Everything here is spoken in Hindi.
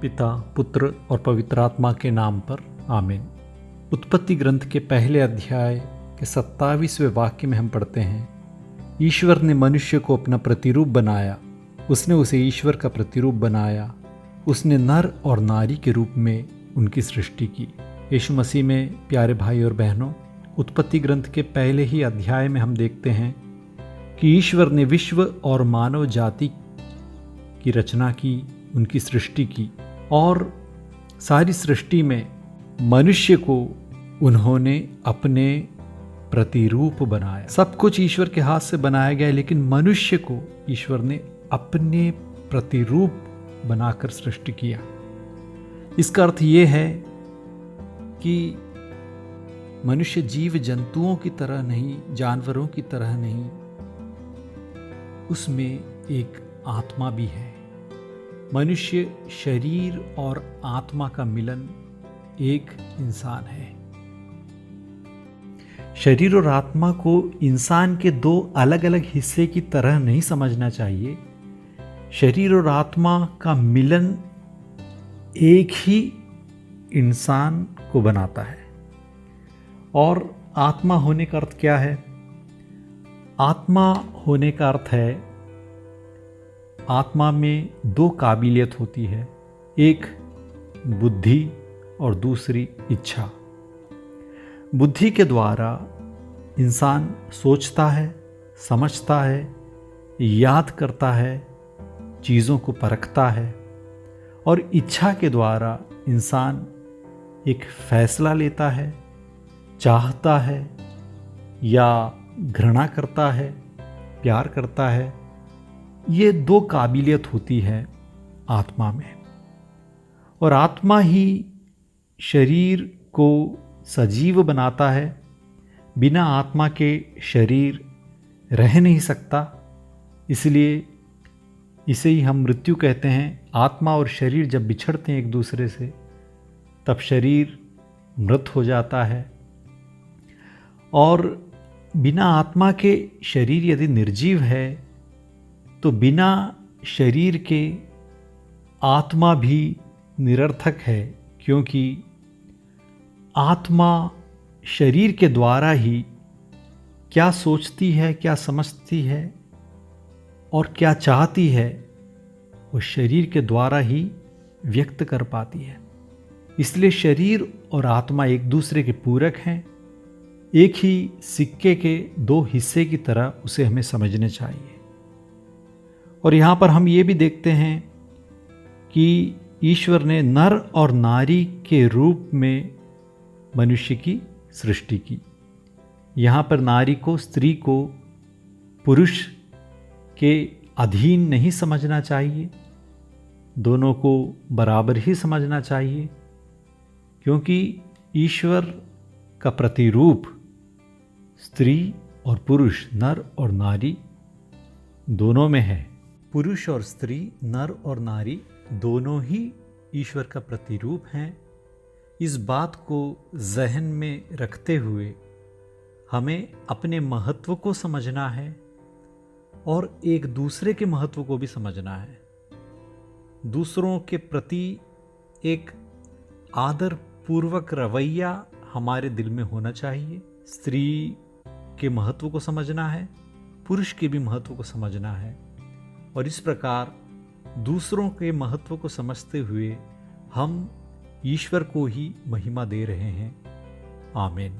पिता, पुत्र और पवित्र आत्मा के नाम पर आमीन। उत्पत्ति ग्रंथ के पहले अध्याय के 27वें वाक्य में हम पढ़ते हैं, ईश्वर ने मनुष्य को अपना प्रतिरूप बनाया, उसने उसे ईश्वर का प्रतिरूप बनाया, उसने नर और नारी के रूप में उनकी सृष्टि की। यीशु मसीह में प्यारे भाई और बहनों, उत्पत्ति ग्रंथ के पहले ही अध्याय में हम देखते हैं कि ईश्वर ने विश्व और मानव जाति की रचना की, उनकी सृष्टि की और सारी सृष्टि में मनुष्य को उन्होंने अपने प्रतिरूप बनाया। सब कुछ ईश्वर के हाथ से बनाया गया है, लेकिन मनुष्य को ईश्वर ने अपने प्रतिरूप बनाकर सृष्टि किया। इसका अर्थ ये है कि मनुष्य जीव जंतुओं की तरह नहीं, जानवरों की तरह नहीं, उसमें एक आत्मा भी है। मनुष्य शरीर और आत्मा का मिलन एक इंसान है। शरीर और आत्मा को इंसान के दो अलग अलग हिस्से की तरह नहीं समझना चाहिए। शरीर और आत्मा का मिलन एक ही इंसान को बनाता है। और आत्मा होने का अर्थ क्या है? आत्मा होने का अर्थ है, आत्मा में दो काबिलियत होती है, एक बुद्धि और दूसरी इच्छा। बुद्धि के द्वारा इंसान सोचता है, समझता है, याद करता है, चीज़ों को परखता है, और इच्छा के द्वारा इंसान एक फैसला लेता है, चाहता है या घृणा करता है, प्यार करता है। ये दो काबिलियत होती है आत्मा में, और आत्मा ही शरीर को सजीव बनाता है। बिना आत्मा के शरीर रह नहीं सकता, इसलिए इसे ही हम मृत्यु कहते हैं। आत्मा और शरीर जब बिछड़ते हैं एक दूसरे से, तब शरीर मृत हो जाता है। और बिना आत्मा के शरीर यदि निर्जीव है, तो बिना शरीर के आत्मा भी निरर्थक है, क्योंकि आत्मा शरीर के द्वारा ही क्या सोचती है, क्या समझती है और क्या चाहती है, वो शरीर के द्वारा ही व्यक्त कर पाती है। इसलिए शरीर और आत्मा एक दूसरे के पूरक हैं। एक ही सिक्के के दो हिस्से की तरह उसे हमें समझने चाहिए। और यहाँ पर हम ये भी देखते हैं कि ईश्वर ने नर और नारी के रूप में मनुष्य की सृष्टि की। यहाँ पर नारी को, स्त्री को पुरुष के अधीन नहीं समझना चाहिए, दोनों को बराबर ही समझना चाहिए, क्योंकि ईश्वर का प्रतिरूप स्त्री और पुरुष, नर और नारी दोनों में है। पुरुष और स्त्री, नर और नारी दोनों ही ईश्वर का प्रतिरूप हैं। इस बात को जहन में रखते हुए हमें अपने महत्व को समझना है और एक दूसरे के महत्व को भी समझना है। दूसरों के प्रति एक आदर पूर्वक रवैया हमारे दिल में होना चाहिए। स्त्री के महत्व को समझना है, पुरुष के भी महत्व को समझना है, और इस प्रकार दूसरों के महत्व को समझते हुए हम ईश्वर को ही महिमा दे रहे हैं। आमीन।